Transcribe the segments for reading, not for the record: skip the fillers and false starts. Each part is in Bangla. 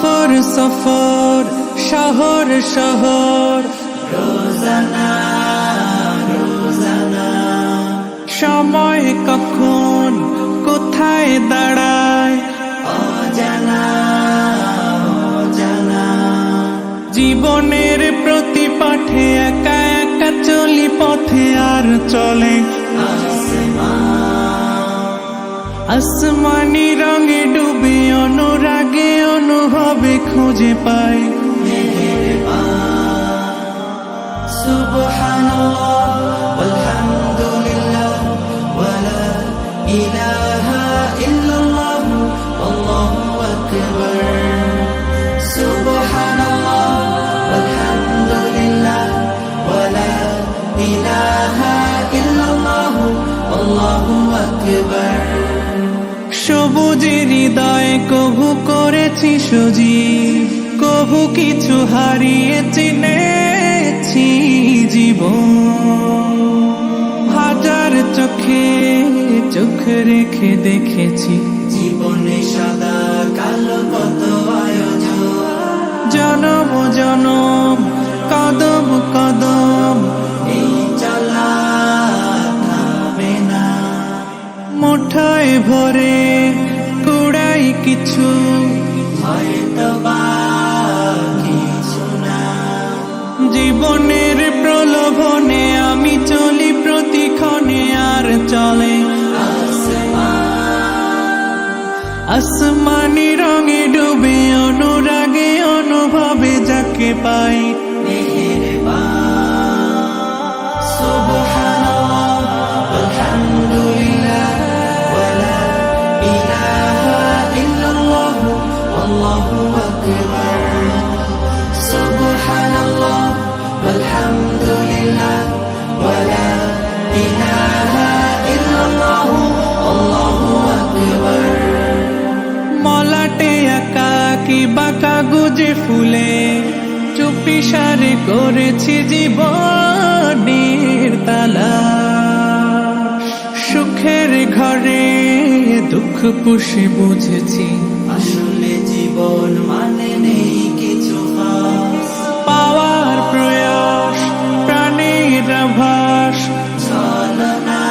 সফর সফর শহর শহর রোজানা রোজানা সময় কখন কোথায় দাঁড়ায় অজানা অজানা জীবনের প্রতি পাঠে একা একা চলি পথে আর চলে আসমানি রঙে ডুবে অনুরাগে অনুভবে খুঁজে পাই সুবহানাল্লাহ ওয়ালহামদুলিল্লাহ ওয়ালা ইলাহা ইল্লাল্লাহ আল্লাহু আকবার সুবহানাল্লাহ ওয়ালহামদুলিল্লাহ ওয়ালা ইলাহা ইল্লাল্লাহ আল্লাহু আকবার সবুজের হৃদয় কভু করেছি সজীব কভু কিছু হারিয়ে চিনেছি জীবন হাজার চোখে চোখ রেখে দেখেছি জীবনে সাদা কালো কত আয়োজন জনম জনম কদম কদম এই চলা থামে না মুঠায় ভরে কুড়াই কিছু হয়তো বা কিছু না জীবনের প্রলোভনে আমি চলি প্রতিক্ষণে আর চলে আসমানি রঙে ডুবে অনুরাগে অনুভবে যাকে পাই সুবহানাল্লাহ ওয়ালহামদুলিল্লাহ ওয়ালা ইলাহা ইল্লাল্লাহ আল্লাহু আকবার সুবহানাল্লাহ ওয়ালহামদুলিল্লাহ ওয়ালা ইলাহা ইল্লাল্লাহ আল্লাহু আকবার মলাটে একাকি বাঁকা গুজে ফুলে চুপি সারে করেছি জীবনের তালা সুখের ঘরে দুঃখ পুষে বুঝেছি আসলে জীবন মানে নেই কিছু খাস পাওয়ার প্রয়াস প্রাণের আভাস চলো না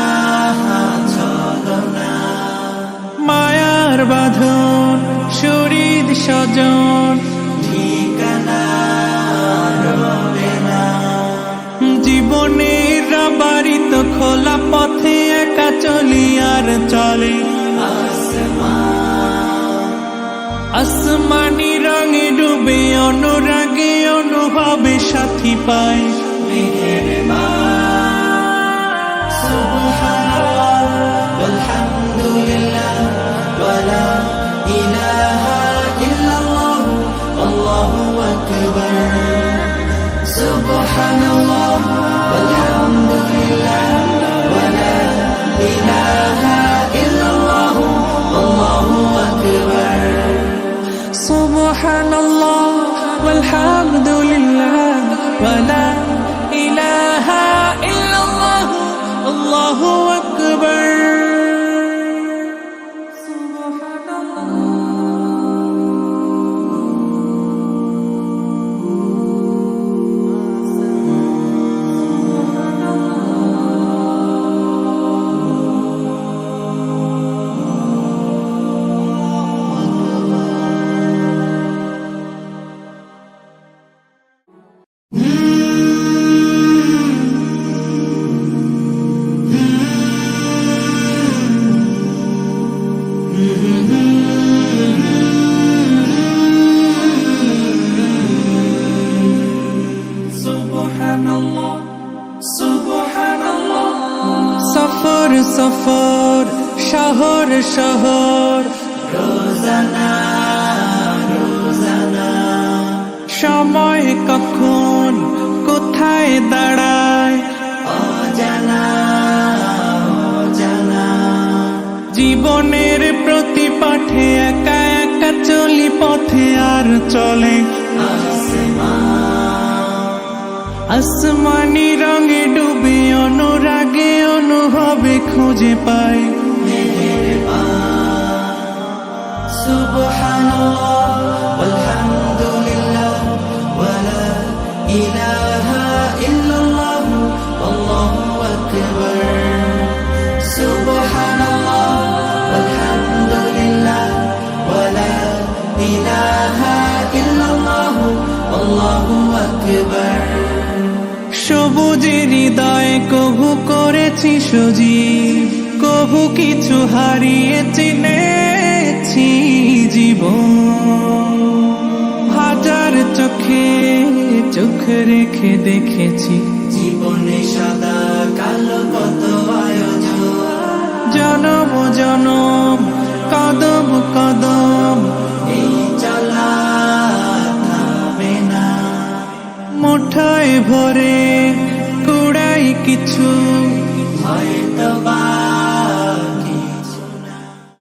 মায়ার বাঁধন শরীর স্বজন ঠিকানা রবে না জীবনের বাড়িত খোলা পথে একা চলি আর চলে আসমানি রঙে ডুবে অনুরাগে অনুভবে সাথী পাই সুবহানাল্লাহ ওয়ালহামদুলিল্লাহ ওয়ালা ইলাহা ইল্লাল্লাহ আল্লাহু আকবার সুবহানাল্লাহ ওয়ালহামদুলিল্লাহ ওয়ালা ইলাহা ইল্লাল্লাহ আল্লাহু আকবার সুবহানাল্লাহ ওয়ালহামদুলিল্লাহ ওয়ালা ইলাহা ইল্লাল্লাহ আল্লাহু আকবার সফর সফর শহর শহর রোজানা রোজানা সময় কখন কোথায় দাঁড়ায় অজানা অজানা জীবনের প্রতি পাঠে একা একা চলি পথে আর চলে আসমানি রঙে ডুবে অনুরাগে অনুভবে খুঁজে পাই সুবহানাল্লাহ ওয়ালহামদুলিল্লাহ পেয়েছি সজীব, কবু কিছু হারিয়ে চিনেছি জীবন। হাজার চোখে চোখ রেখে দেখেছি জীবনে সাদা কালো কত আয়োজন, জনম জনম কদম কদম এই চলা থামে না। মুঠোয় ভরে কুড়াই কিছু হয়তো বা